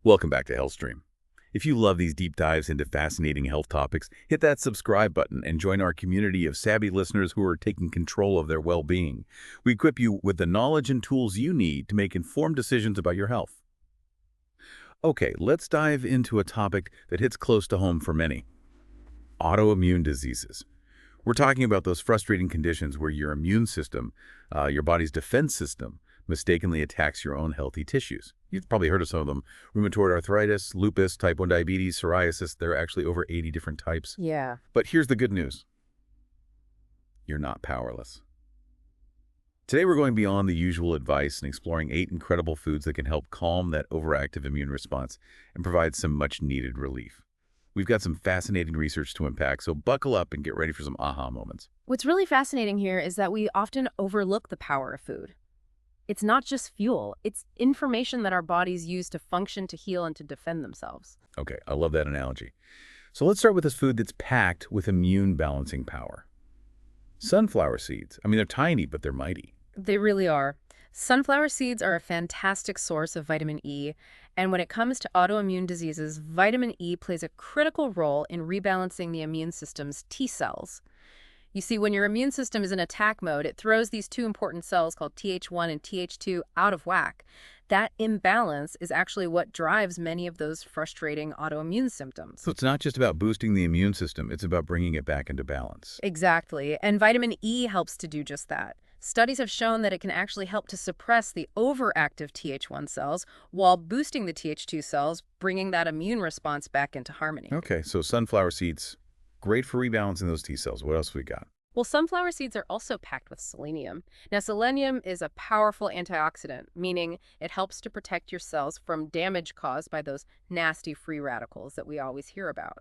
Welcome back to HealthStream. If you love these deep dives into fascinating health topics, hit that subscribe button and join our community of savvy listeners who are taking control of their well-being. We equip you with the knowledge and tools you need to make informed decisions about your health. Okay, let's dive into a topic that hits close to home for many: autoimmune diseases. We're talking about those frustrating conditions where your immune system, your body's defense system, mistakenly attacks your own healthy tissues. You've probably heard of some of them: rheumatoid arthritis, lupus, type 1 diabetes, psoriasis. There are actually over 80 different types. Yeah. But here's the good news. You're not powerless. Today we're going beyond the usual advice and exploring 8 incredible foods that can help calm that overactive immune response and provide some much-needed relief. We've got some fascinating research to unpack, so buckle up and get ready for some aha moments. What's really fascinating here is that we often overlook the power of food. It's not just fuel, it's information that our bodies use to function, to heal, and to defend themselves. Okay, I love that analogy. So let's start with this food that's packed with immune balancing power. Sunflower seeds. I mean, they're tiny, but they're mighty. They really are. Sunflower seeds are a fantastic source of vitamin E, and when it comes to autoimmune diseases, vitamin E plays a critical role in rebalancing the immune system's T cells. You see, when your immune system is in attack mode, it throws these two important cells called Th1 and Th2 out of whack. That imbalance is actually what drives many of those frustrating autoimmune symptoms. So it's not just about boosting the immune system, it's about bringing it back into balance. Exactly, and vitamin E helps to do just that. Studies have shown that it can actually help to suppress the overactive Th1 cells while boosting the Th2 cells, bringing that immune response back into harmony. Okay, so sunflower seeds, great for rebalancing those T cells. What else we got? Well, sunflower seeds are also packed with selenium. Now, selenium is a powerful antioxidant, meaning it helps to protect your cells from damage caused by those nasty free radicals that we always hear about.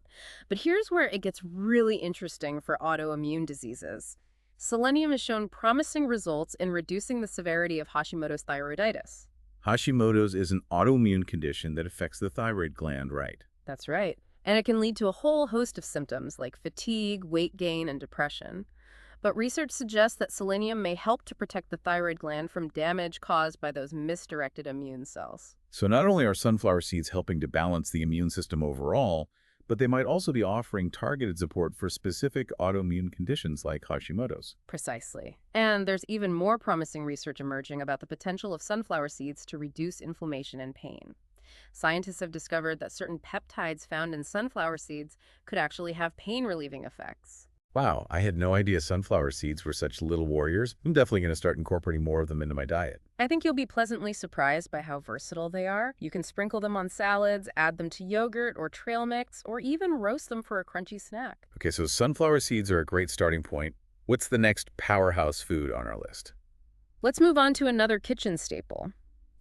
But here's where it gets really interesting for autoimmune diseases. Selenium has shown promising results in reducing the severity of Hashimoto's thyroiditis. Hashimoto's is an autoimmune condition that affects the thyroid gland, right? That's right. And it can lead to a whole host of symptoms like fatigue, weight gain, and depression. But research suggests that selenium may help to protect the thyroid gland from damage caused by those misdirected immune cells. So not only are sunflower seeds helping to balance the immune system overall, but they might also be offering targeted support for specific autoimmune conditions like Hashimoto's. Precisely. And there's even more promising research emerging about the potential of sunflower seeds to reduce inflammation and pain. Scientists have discovered that certain peptides found in sunflower seeds could actually have pain-relieving effects. Wow, I had no idea sunflower seeds were such little warriors. I'm definitely going to start incorporating more of them into my diet. I think you'll be pleasantly surprised by how versatile they are. You can sprinkle them on salads, add them to yogurt or trail mix, or even roast them for a crunchy snack. Okay, so sunflower seeds are a great starting point. What's the next powerhouse food on our list? Let's move on to another kitchen staple: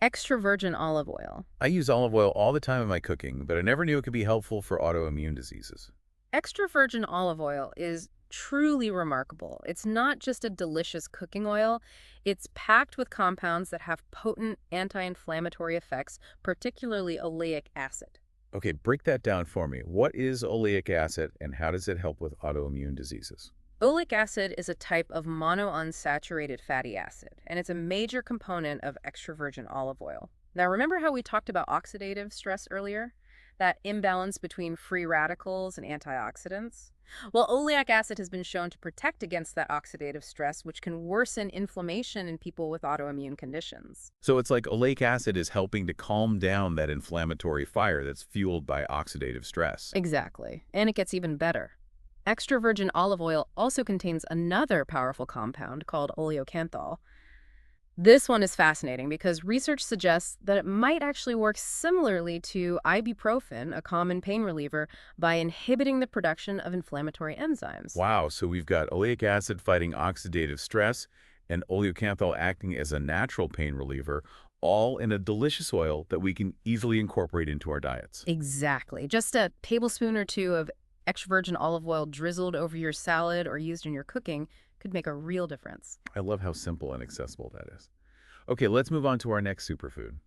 extra virgin olive oil. I use olive oil all the time in my cooking, but I never knew it could be helpful for autoimmune diseases. Extra virgin olive oil is truly remarkable. It's not just a delicious cooking oil, it's packed with compounds that have potent anti-inflammatory effects, particularly oleic acid. Okay, break that down for me. What is oleic acid and how does it help with autoimmune diseases? Oleic acid is a type of monounsaturated fatty acid, and it's a major component of extra virgin olive oil. Now, remember how we talked about oxidative stress earlier? That imbalance between free radicals and antioxidants? Well, oleic acid has been shown to protect against that oxidative stress, which can worsen inflammation in people with autoimmune conditions. So it's like oleic acid is helping to calm down that inflammatory fire that's fueled by oxidative stress. Exactly. And it gets even better. Extra virgin olive oil also contains another powerful compound called oleocanthal. This one is fascinating because research suggests that it might actually work similarly to ibuprofen, a common pain reliever, by inhibiting the production of inflammatory enzymes. Wow, so we've got oleic acid fighting oxidative stress and oleocanthal acting as a natural pain reliever, all in a delicious oil that we can easily incorporate into our diets. Exactly. Just a tablespoon or two of extra virgin olive oil drizzled over your salad or used in your cooking could make a real difference. I love how simple and accessible that is. Okay, let's move on to our next superfood: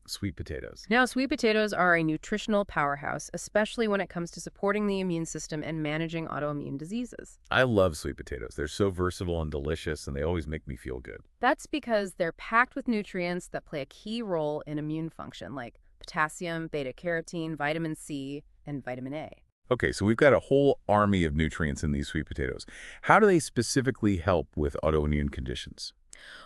sweet potatoes. Now, sweet potatoes are a nutritional powerhouse, especially when it comes to supporting the immune system and managing autoimmune diseases. I love sweet potatoes. They're so versatile and delicious, and they always make me feel good. That's because they're packed with nutrients that play a key role in immune function, like potassium, beta-carotene, vitamin C, and vitamin A. Okay, so we've got a whole army of nutrients in these sweet potatoes. How do they specifically help with autoimmune conditions?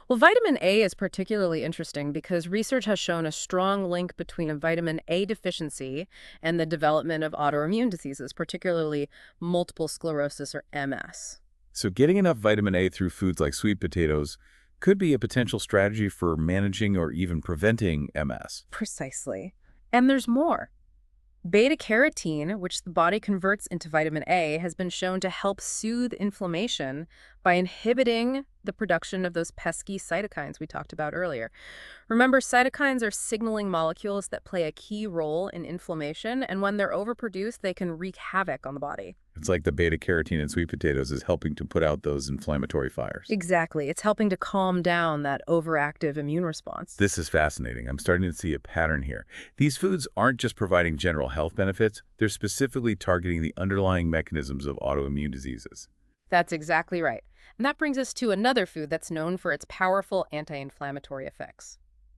Well, vitamin A is particularly interesting because research has shown a strong link between a vitamin A deficiency and the development of autoimmune diseases, particularly multiple sclerosis or MS. So getting enough vitamin A through foods like sweet potatoes could be a potential strategy for managing or even preventing MS. Precisely. And there's more. Beta-carotene, which the body converts into vitamin A, has been shown to help soothe inflammation by inhibiting the production of those pesky cytokines we talked about earlier. Remember, cytokines are signaling molecules that play a key role in inflammation, and when they're overproduced, they can wreak havoc on the body. It's like the beta-carotene in sweet potatoes is helping to put out those inflammatory fires. Exactly. It's helping to calm down that overactive immune response. This is fascinating. I'm starting to see a pattern here. These foods aren't just providing general health benefits, they're specifically targeting the underlying mechanisms of autoimmune diseases. That's exactly right. And that brings us to another food that's known for its powerful anti-inflammatory effects.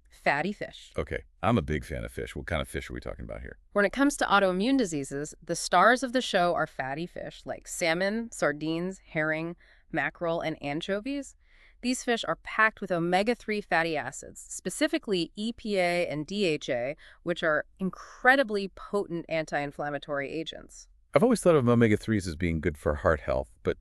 Fatty fish. Okay, I'm a big fan of fish. What kind of fish are we talking about here? When it comes to autoimmune diseases, the stars of the show are fatty fish like salmon, sardines, herring, mackerel, and anchovies. These fish are packed with omega-3 fatty acids, specifically EPA and DHA, which are incredibly potent anti-inflammatory agents. I've always thought of omega-3s as being good for heart health, but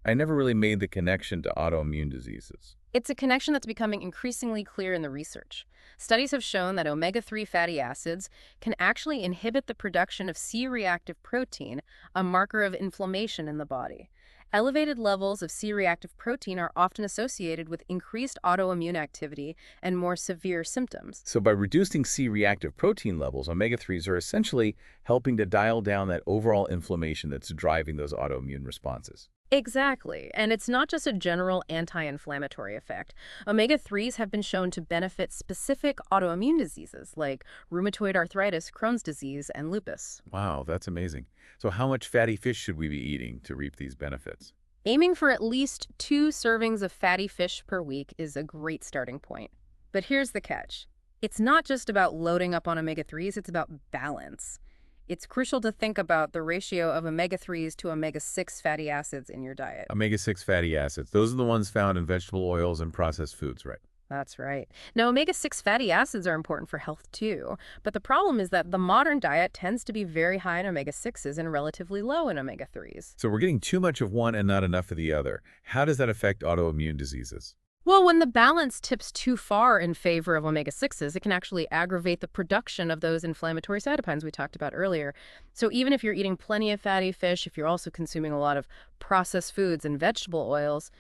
I never really made the connection to autoimmune diseases. It's a connection that's becoming increasingly clear in the research. Studies have shown that omega-3 fatty acids can actually inhibit the production of C-reactive protein, a marker of inflammation in the body. Elevated levels of C-reactive protein are often associated with increased autoimmune activity and more severe symptoms. So by reducing C-reactive protein levels, omega-3s are essentially helping to dial down that overall inflammation that's driving those autoimmune responses. Exactly. And it's not just a general anti-inflammatory effect. Omega-3s have been shown to benefit specific autoimmune diseases like rheumatoid arthritis, Crohn's disease, and lupus. Wow, that's amazing. So how much fatty fish should we be eating to reap these benefits? Aiming for at least 2 servings of fatty fish per week is a great starting point. But here's the catch. It's not just about loading up on omega-3s, it's about balance. It's crucial to think about the ratio of omega-3s to omega-6 fatty acids in your diet. Omega-6 fatty acids, those are the ones found in vegetable oils and processed foods, right? That's right. Now, omega-6 fatty acids are important for health too, but the problem is that the modern diet tends to be very high in omega-6s and relatively low in omega-3s. So we're getting too much of one and not enough of the other. How does that affect autoimmune diseases? Well, when the balance tips too far in favor of omega-6s, it can actually aggravate the production of those inflammatory cytokines we talked about earlier. So even if you're eating plenty of fatty fish, if you're also consuming a lot of processed foods and vegetable oils,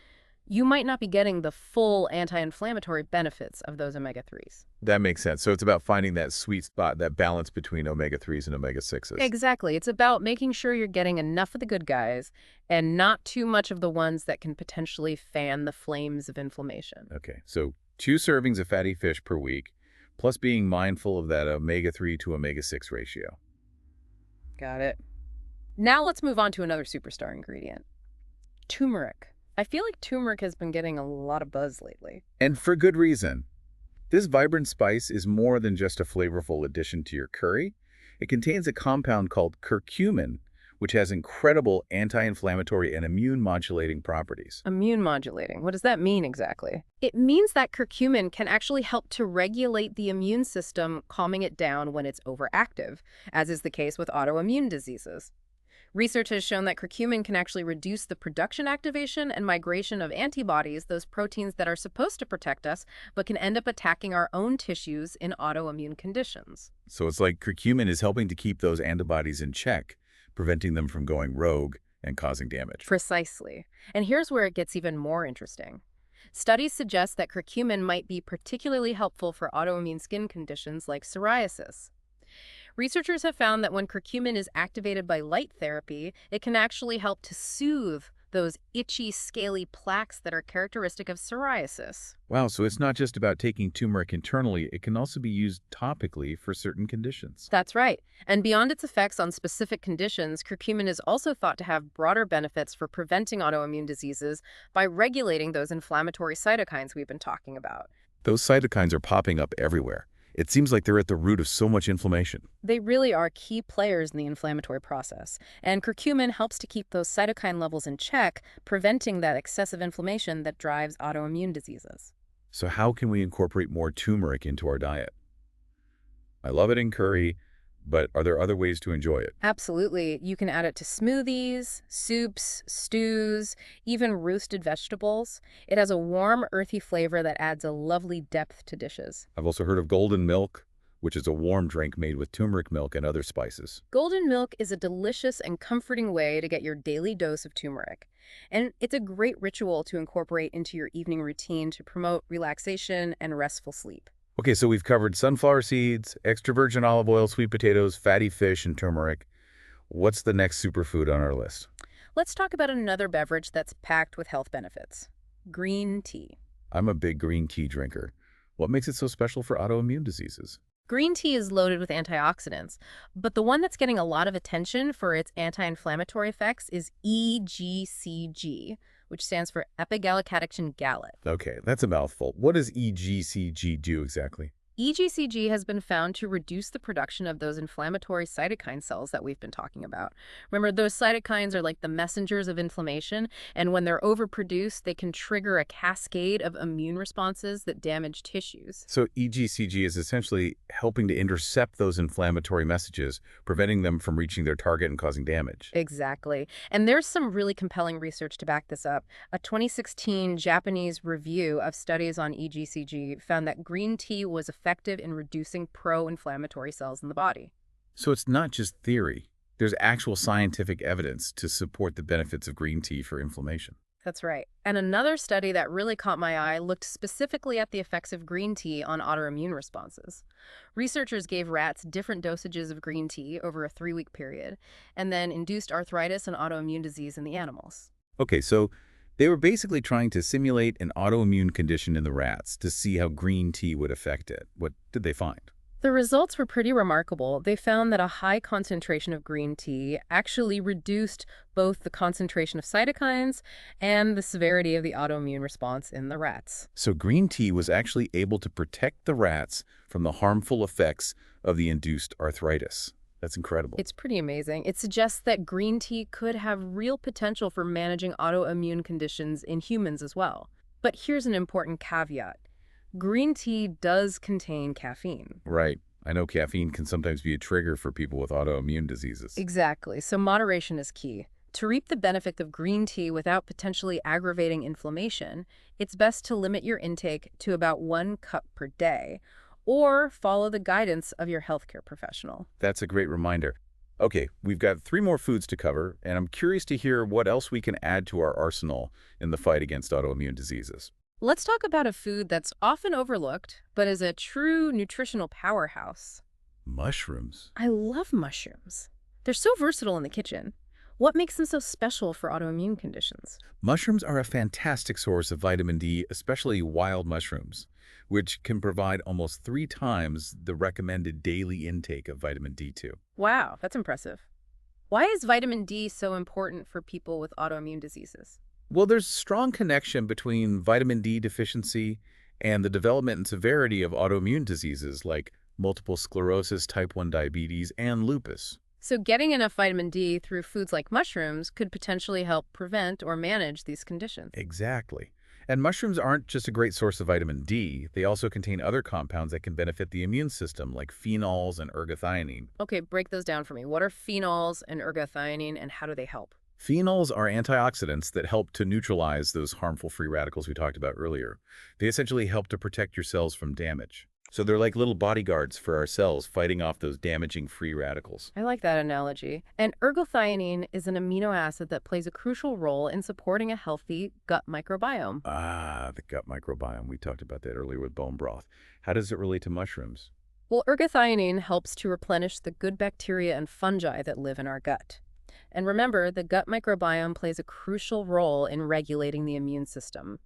you might not be getting the full anti-inflammatory benefits of those omega-3s. That makes sense. So it's about finding that sweet spot, that balance between omega-3s and omega-6s. Exactly. It's about making sure you're getting enough of the good guys and not too much of the ones that can potentially fan the flames of inflammation. Okay, so 2 servings of fatty fish per week, plus being mindful of that omega-3 to omega-6 ratio. Got it. Now let's move on to another superstar ingredient, turmeric. I feel like turmeric has been getting a lot of buzz lately. And for good reason. This vibrant spice is more than just a flavorful addition to your curry. It contains a compound called curcumin, which has incredible anti-inflammatory and immune-modulating properties. Immune modulating. What does that mean exactly? It means that curcumin can actually help to regulate the immune system, calming it down when it's overactive, as is the case with autoimmune diseases. Research has shown that curcumin can actually reduce the production, activation, and migration of antibodies, those proteins that are supposed to protect us, but can end up attacking our own tissues in autoimmune conditions. So it's like curcumin is helping to keep those antibodies in check, preventing them from going rogue and causing damage. Precisely. And here's where it gets even more interesting. Studies suggest that curcumin might be particularly helpful for autoimmune skin conditions like psoriasis. Researchers have found that when curcumin is activated by light therapy, it can actually help to soothe those itchy, scaly plaques that are characteristic of psoriasis. Wow, so it's not just about taking turmeric internally, it can also be used topically for certain conditions. That's right. And beyond its effects on specific conditions, curcumin is also thought to have broader benefits for preventing autoimmune diseases by regulating those inflammatory cytokines we've been talking about. Those cytokines are popping up everywhere. It seems like they're at the root of so much inflammation. They really are key players in the inflammatory process, and curcumin helps to keep those cytokine levels in check, preventing that excessive inflammation that drives autoimmune diseases. So how can we incorporate more turmeric into our diet? I love it in curry, but are there other ways to enjoy it? Absolutely. You can add it to smoothies, soups, stews, even roasted vegetables. It has a warm, earthy flavor that adds a lovely depth to dishes. I've also heard of golden milk, which is a warm drink made with turmeric milk and other spices. Golden milk is a delicious and comforting way to get your daily dose of turmeric. And it's a great ritual to incorporate into your evening routine to promote relaxation and restful sleep. Okay, so we've covered sunflower seeds, extra virgin olive oil, sweet potatoes, fatty fish, and turmeric. What's the next superfood on our list? Let's talk about another beverage that's packed with health benefits: green tea. I'm a big green tea drinker. What makes it so special for autoimmune diseases? Green tea is loaded with antioxidants, but the one that's getting a lot of attention for its anti-inflammatory effects is EGCG, which stands for epigallocatechin gallate. Okay, that's a mouthful. What does EGCG do exactly? EGCG has been found to reduce the production of those inflammatory cytokine cells that we've been talking about. Remember, those cytokines are like the messengers of inflammation, and when they're overproduced, they can trigger a cascade of immune responses that damage tissues. So EGCG is essentially helping to intercept those inflammatory messages, preventing them from reaching their target and causing damage. Exactly. And there's some really compelling research to back this up. A 2016 Japanese review of studies on EGCG found that green tea was effective in reducing pro-inflammatory cells in the body. So it's not just theory. There's actual scientific evidence to support the benefits of green tea for inflammation. That's right. And another study that really caught my eye looked specifically at the effects of green tea on autoimmune responses. Researchers gave rats different dosages of green tea over a 3-week period, and then induced arthritis and autoimmune disease in the animals. Okay, so they were basically trying to simulate an autoimmune condition in the rats to see how green tea would affect it. What did they find? The results were pretty remarkable. They found that a high concentration of green tea actually reduced both the concentration of cytokines and the severity of the autoimmune response in the rats. So green tea was actually able to protect the rats from the harmful effects of the induced arthritis. That's incredible. It's pretty amazing. It suggests that green tea could have real potential for managing autoimmune conditions in humans as well. But here's an important caveat. Green tea does contain caffeine. Right. I know caffeine can sometimes be a trigger for people with autoimmune diseases. Exactly. So moderation is key. To reap the benefit of green tea without potentially aggravating inflammation, it's best to limit your intake to about 1 cup per day, or follow the guidance of your healthcare professional. That's a great reminder. Okay, we've got 3 more foods to cover, and I'm curious to hear what else we can add to our arsenal in the fight against autoimmune diseases. Let's talk about a food that's often overlooked, but is a true nutritional powerhouse. Mushrooms. I love mushrooms. They're so versatile in the kitchen. What makes them so special for autoimmune conditions? Mushrooms are a fantastic source of vitamin D, especially wild mushrooms, which can provide almost 3 times the recommended daily intake of vitamin D2. Wow, that's impressive. Why is vitamin D so important for people with autoimmune diseases? Well, there's a strong connection between vitamin D deficiency and the development and severity of autoimmune diseases like multiple sclerosis, type 1 diabetes, and lupus. So getting enough vitamin D through foods like mushrooms could potentially help prevent or manage these conditions. Exactly. And mushrooms aren't just a great source of vitamin D, they also contain other compounds that can benefit the immune system, like phenols and ergothioneine. Okay, break those down for me. What are phenols and ergothioneine, and how do they help? Phenols are antioxidants that help to neutralize those harmful free radicals we talked about earlier. They essentially help to protect your cells from damage. So they're like little bodyguards for our cells, fighting off those damaging free radicals. I like that analogy. And ergothioneine is an amino acid that plays a crucial role in supporting a healthy gut microbiome. Ah, the gut microbiome. We talked about that earlier with bone broth. How does it relate to mushrooms? Well, ergothioneine helps to replenish the good bacteria and fungi that live in our gut. And remember, the gut microbiome plays a crucial role in regulating the immune system.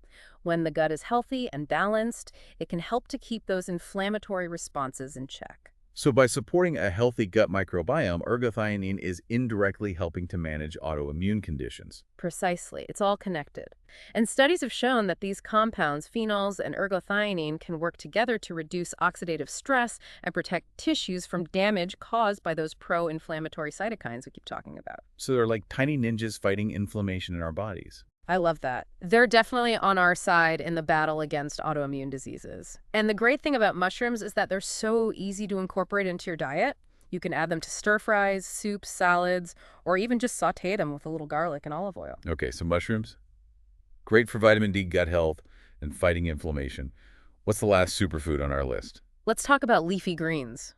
When the gut is healthy and balanced, it can help to keep those inflammatory responses in check. So by supporting a healthy gut microbiome, ergothioneine is indirectly helping to manage autoimmune conditions. Precisely. It's all connected. And studies have shown that these compounds, phenols and ergothioneine, can work together to reduce oxidative stress and protect tissues from damage caused by those pro-inflammatory cytokines we keep talking about. So they're like tiny ninjas fighting inflammation in our bodies. I love that. They're definitely on our side in the battle against autoimmune diseases. And the great thing about mushrooms is that they're so easy to incorporate into your diet. You can add them to stir fries, soups, salads, or even just saute them with a little garlic and olive oil. Okay, so mushrooms, great for vitamin D, gut health, and fighting inflammation. What's the last superfood on our list? Let's talk about leafy greens.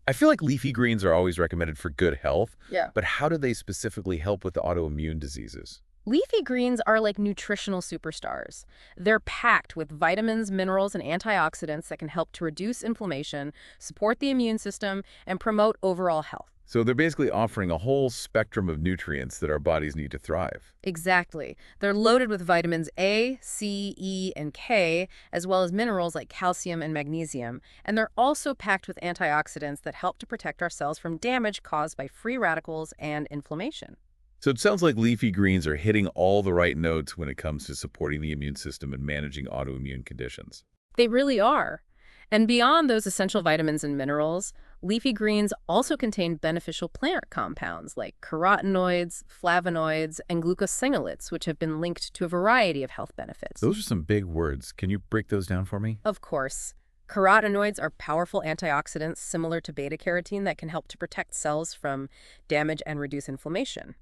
I feel like leafy greens are always recommended for good health, Yeah. but how do they specifically help with the autoimmune diseases? Leafy greens are like nutritional superstars. They're packed with vitamins, minerals, and antioxidants that can help to reduce inflammation, support the immune system, and promote overall health. So they're basically offering a whole spectrum of nutrients that our bodies need to thrive. Exactly. They're loaded with vitamins A, C, E, and K, as well as minerals like calcium and magnesium. And they're also packed with antioxidants that help to protect our cells from damage caused by free radicals and inflammation. So it sounds like leafy greens are hitting all the right notes when it comes to supporting the immune system and managing autoimmune conditions. They really are. And beyond those essential vitamins and minerals, leafy greens also contain beneficial plant compounds like carotenoids, flavonoids, and glucosinolates, which have been linked to a variety of health benefits. Those are some big words. Can you break those down for me? Of course. Carotenoids are powerful antioxidants similar to beta-carotene that can help to protect cells from damage and reduce inflammation.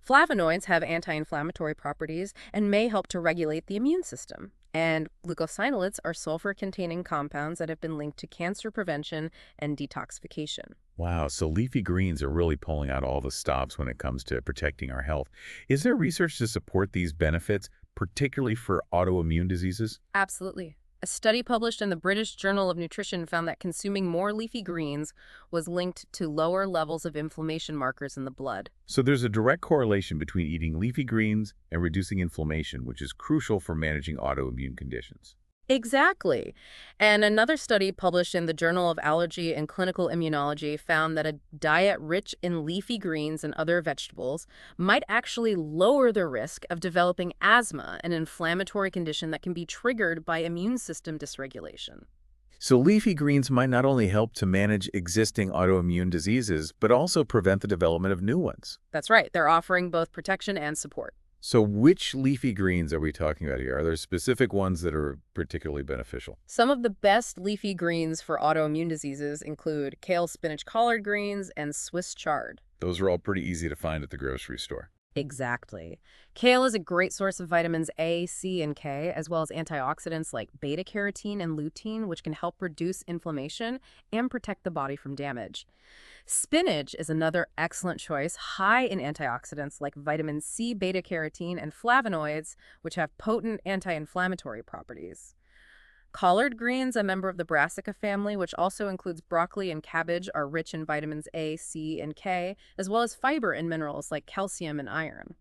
Flavonoids have anti-inflammatory properties and may help to regulate the immune system. And glucosinolates are sulfur-containing compounds that have been linked to cancer prevention and detoxification. Wow, so leafy greens are really pulling out all the stops when it comes to protecting our health. Is there research to support these benefits, particularly for autoimmune diseases? Absolutely. A study published in the British Journal of Nutrition found that consuming more leafy greens was linked to lower levels of inflammation markers in the blood. So there's a direct correlation between eating leafy greens and reducing inflammation, which is crucial for managing autoimmune conditions. Exactly. And another study published in the Journal of Allergy and Clinical Immunology found that a diet rich in leafy greens and other vegetables might actually lower the risk of developing asthma, an inflammatory condition that can be triggered by immune system dysregulation. So leafy greens might not only help to manage existing autoimmune diseases, but also prevent the development of new ones. That's right. They're offering both protection and support. So which leafy greens are we talking about here? Are there specific ones that are particularly beneficial? Some of the best leafy greens for autoimmune diseases include kale, spinach, collard greens, and Swiss chard. Those are all pretty easy to find at the grocery store. Exactly. Kale is a great source of vitamins A, C, and K, as well as antioxidants like beta-carotene and lutein, which can help reduce inflammation and protect the body from damage. Spinach is another excellent choice, high in antioxidants like vitamin C, beta-carotene, and flavonoids, which have potent anti-inflammatory properties. Collard greens, a member of the brassica family, which also includes broccoli and cabbage, are rich in vitamins A, C, and K, as well as fiber and minerals like calcium and iron.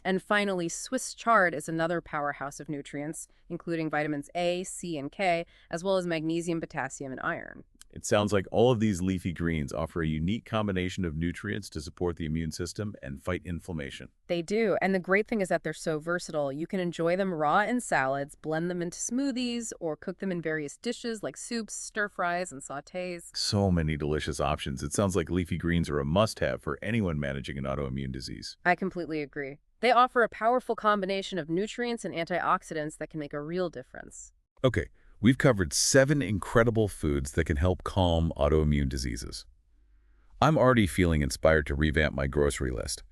And finally, Swiss chard is another powerhouse of nutrients, including vitamins A, C, and K, as well as magnesium, potassium, and iron. It sounds like all of these leafy greens offer a unique combination of nutrients to support the immune system and fight inflammation. They do, and the great thing is that they're so versatile. You can enjoy them raw in salads, blend them into smoothies, or cook them in various dishes like soups, stir-fries, and sautés. So many delicious options. It sounds like leafy greens are a must-have for anyone managing an autoimmune disease. I completely agree. They offer a powerful combination of nutrients and antioxidants that can make a real difference. Okay, we've covered 7 incredible foods that can help calm autoimmune diseases. I'm already feeling inspired to revamp my grocery list.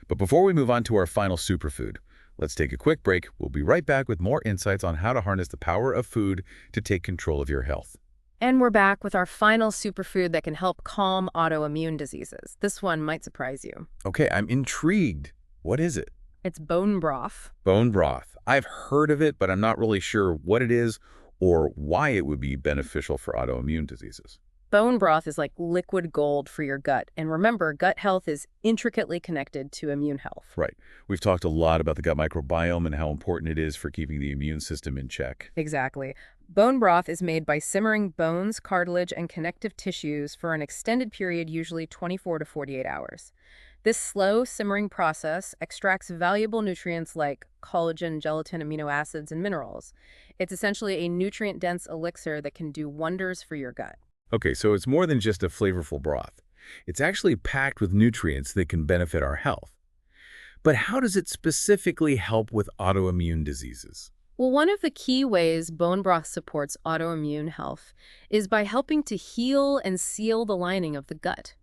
But before we move on to our final superfood, let's take a quick break. We'll be right back with more insights on how to harness the power of food to take control of your health. And we're back with our final superfood that can help calm autoimmune diseases. This one might surprise you. Okay, I'm intrigued. What is it? It's bone broth. Bone broth. I've heard of it, but I'm not really sure what it is or why it would be beneficial for autoimmune diseases. Bone broth is like liquid gold for your gut. And remember, gut health is intricately connected to immune health. Right. We've talked a lot about the gut microbiome and how important it is for keeping the immune system in check. Exactly. Bone broth is made by simmering bones, cartilage, and connective tissues for an extended period, usually 24 to 48 hours. This slow simmering process extracts valuable nutrients like collagen, gelatin, amino acids, and minerals. It's essentially a nutrient-dense elixir that can do wonders for your gut. Okay, so it's more than just a flavorful broth. It's actually packed with nutrients that can benefit our health. But how does it specifically help with autoimmune diseases? Well, one of the key ways bone broth supports autoimmune health is by helping to heal and seal the lining of the gut.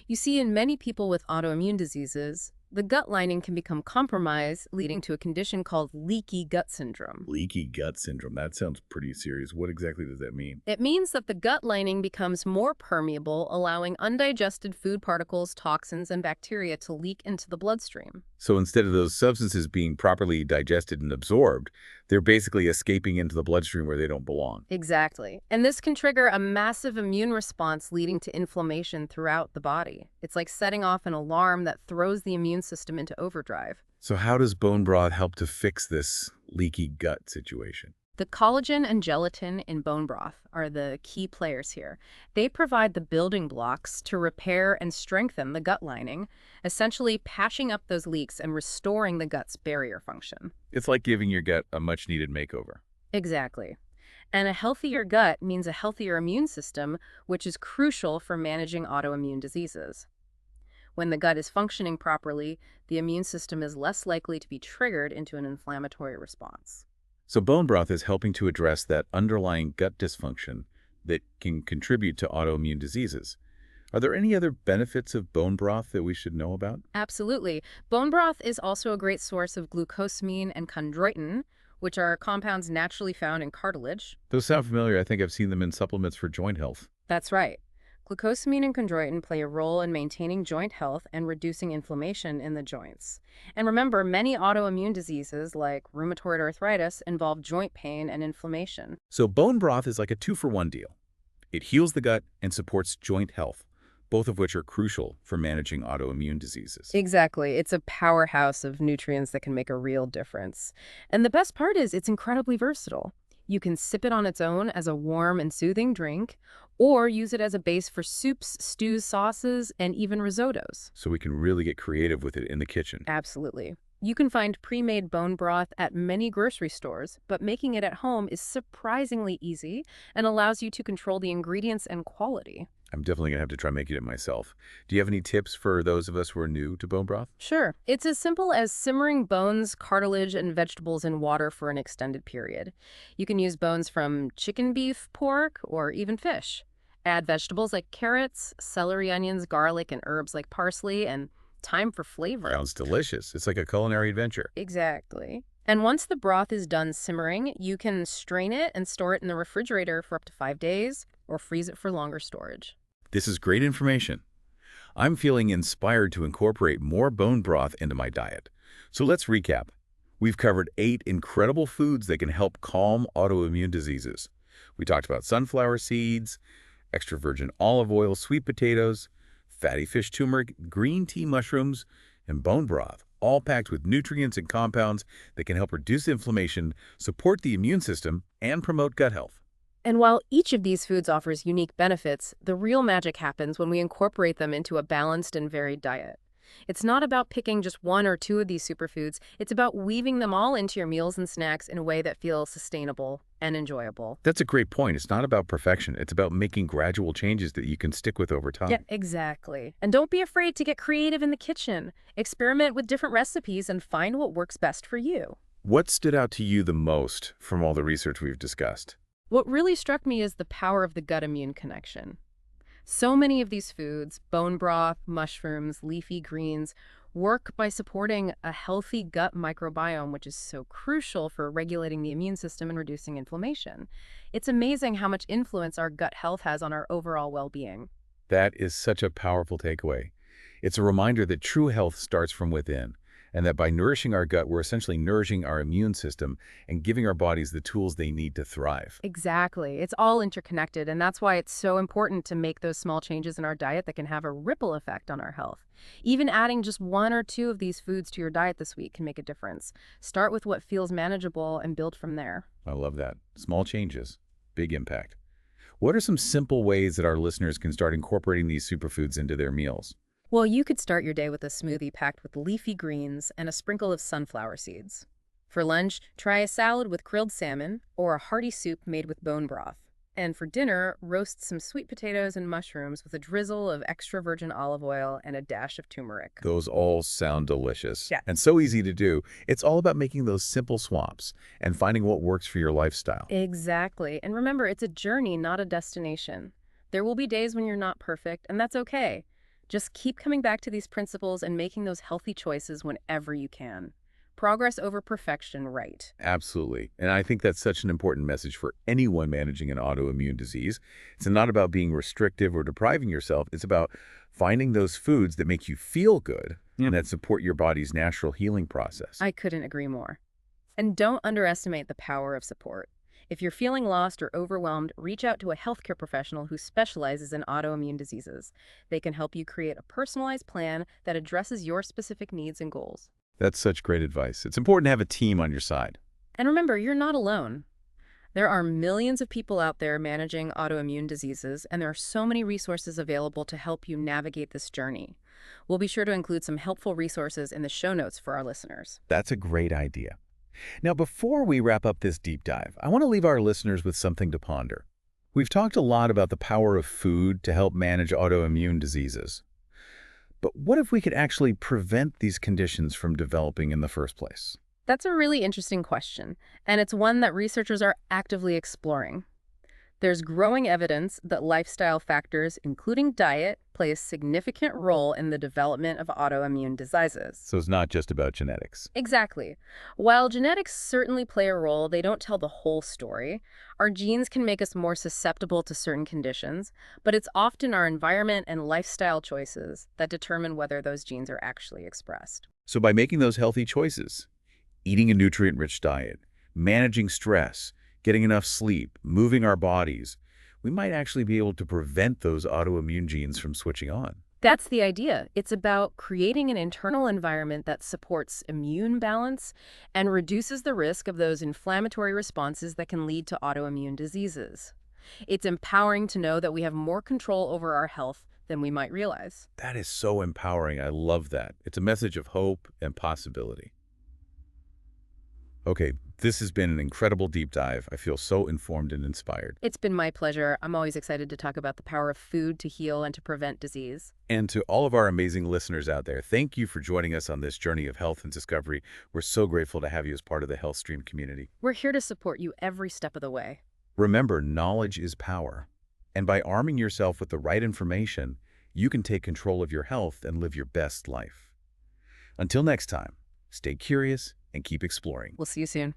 You see, in many people with autoimmune diseases, the gut lining can become compromised, leading to a condition called leaky gut syndrome. Leaky gut syndrome. That sounds pretty serious. What exactly does that mean? It means that the gut lining becomes more permeable, allowing undigested food particles, toxins, and bacteria to leak into the bloodstream. So instead of those substances being properly digested and absorbed, they're basically escaping into the bloodstream where they don't belong. Exactly. And this can trigger a massive immune response leading to inflammation throughout the body. It's like setting off an alarm that throws the immune system into overdrive. So how does bone broth help to fix this leaky gut situation? The collagen and gelatin in bone broth are the key players here. They provide the building blocks to repair and strengthen the gut lining, essentially patching up those leaks and restoring the gut's barrier function. It's like giving your gut a much-needed makeover. Exactly. And a healthier gut means a healthier immune system, which is crucial for managing autoimmune diseases. When the gut is functioning properly, the immune system is less likely to be triggered into an inflammatory response. So bone broth is helping to address that underlying gut dysfunction that can contribute to autoimmune diseases. Are there any other benefits of bone broth that we should know about? Absolutely. Bone broth is also a great source of glucosamine and chondroitin, which are compounds naturally found in cartilage. Those sound familiar. I think I've seen them in supplements for joint health. That's right. Glucosamine and chondroitin play a role in maintaining joint health and reducing inflammation in the joints. And remember, many autoimmune diseases like rheumatoid arthritis involve joint pain and inflammation. So bone broth is like a two-for-one deal. It heals the gut and supports joint health, both of which are crucial for managing autoimmune diseases. Exactly. It's a powerhouse of nutrients that can make a real difference. And the best part is it's incredibly versatile. You can sip it on its own as a warm and soothing drink, or use it as a base for soups, stews, sauces, and even risottos. So we can really get creative with it in the kitchen. Absolutely. You can find pre-made bone broth at many grocery stores, but making it at home is surprisingly easy and allows you to control the ingredients and quality. I'm definitely going to have to try making it myself. Do you have any tips for those of us who are new to bone broth? Sure. It's as simple as simmering bones, cartilage, and vegetables in water for an extended period. You can use bones from chicken, beef, pork, or even fish. Add vegetables like carrots, celery, onions, garlic, and herbs like parsley, and thyme for flavor. Sounds delicious. It's like a culinary adventure. Exactly. And once the broth is done simmering, you can strain it and store it in the refrigerator for up to 5 days or freeze it for longer storage. This is great information. I'm feeling inspired to incorporate more bone broth into my diet. So let's recap. We've covered 8 incredible foods that can help calm autoimmune diseases. We talked about sunflower seeds, extra virgin olive oil, sweet potatoes, fatty fish turmeric, green tea mushrooms, and bone broth, all packed with nutrients and compounds that can help reduce inflammation, support the immune system, and promote gut health. And while each of these foods offers unique benefits, the real magic happens when we incorporate them into a balanced and varied diet. It's not about picking just 1 or 2 of these superfoods. It's about weaving them all into your meals and snacks in a way that feels sustainable and enjoyable. That's a great point. It's not about perfection. It's about making gradual changes that you can stick with over time. Yeah, exactly. And don't be afraid to get creative in the kitchen. Experiment with different recipes and find what works best for you. What stood out to you the most from all the research we've discussed? What really struck me is the power of the gut-immune connection. So many of these foods, bone broth, mushrooms, leafy greens, work by supporting a healthy gut microbiome, which is so crucial for regulating the immune system and reducing inflammation. It's amazing how much influence our gut health has on our overall well-being. That is such a powerful takeaway. It's a reminder that true health starts from within, and that by nourishing our gut, we're essentially nourishing our immune system and giving our bodies the tools they need to thrive. Exactly. It's all interconnected, and that's why it's so important to make those small changes in our diet that can have a ripple effect on our health. Even adding just one or two of these foods to your diet this week can make a difference. Start with what feels manageable and build from there. I love that. Small changes, big impact. What are some simple ways that our listeners can start incorporating these superfoods into their meals? Well, you could start your day with a smoothie packed with leafy greens and a sprinkle of sunflower seeds. For lunch, try a salad with grilled salmon or a hearty soup made with bone broth. And for dinner, roast some sweet potatoes and mushrooms with a drizzle of extra virgin olive oil and a dash of turmeric. Those all sound delicious Yeah. and so easy to do. It's all about making those simple swaps and finding what works for your lifestyle. Exactly. And remember, it's a journey, not a destination. There will be days when you're not perfect, and that's okay. Just keep coming back to these principles and making those healthy choices whenever you can. Progress over perfection, right? Absolutely. And I think that's such an important message for anyone managing an autoimmune disease. It's not about being restrictive or depriving yourself. It's about finding those foods that make you feel good and that support your body's natural healing process. I couldn't agree more. And don't underestimate the power of support. If you're feeling lost or overwhelmed, reach out to a healthcare professional who specializes in autoimmune diseases. They can help you create a personalized plan that addresses your specific needs and goals. That's such great advice. It's important to have a team on your side. And remember, you're not alone. There are millions of people out there managing autoimmune diseases, and there are so many resources available to help you navigate this journey. We'll be sure to include some helpful resources in the show notes for our listeners. That's a great idea. Now, before we wrap up this deep dive, I want to leave our listeners with something to ponder. We've talked a lot about the power of food to help manage autoimmune diseases. But what if we could actually prevent these conditions from developing in the first place? That's a really interesting question, and it's one that researchers are actively exploring. There's growing evidence that lifestyle factors, including diet, play a significant role in the development of autoimmune diseases. So it's not just about genetics. Exactly. While genetics certainly play a role, they don't tell the whole story. Our genes can make us more susceptible to certain conditions, but it's often our environment and lifestyle choices that determine whether those genes are actually expressed. So by making those healthy choices, eating a nutrient-rich diet, managing stress, getting enough sleep, moving our bodies, we might actually be able to prevent those autoimmune genes from switching on. That's the idea. It's about creating an internal environment that supports immune balance and reduces the risk of those inflammatory responses that can lead to autoimmune diseases. It's empowering to know that we have more control over our health than we might realize. That is so empowering. I love that. It's a message of hope and possibility. Okay, this has been an incredible deep dive. I feel so informed and inspired. It's been my pleasure. I'm always excited to talk about the power of food to heal and to prevent disease. And to all of our amazing listeners out there, thank you for joining us on this journey of health and discovery. We're so grateful to have you as part of the HealthStream community. We're here to support you every step of the way. Remember, knowledge is power. And by arming yourself with the right information, you can take control of your health and live your best life. Until next time, stay curious and keep exploring. We'll see you soon.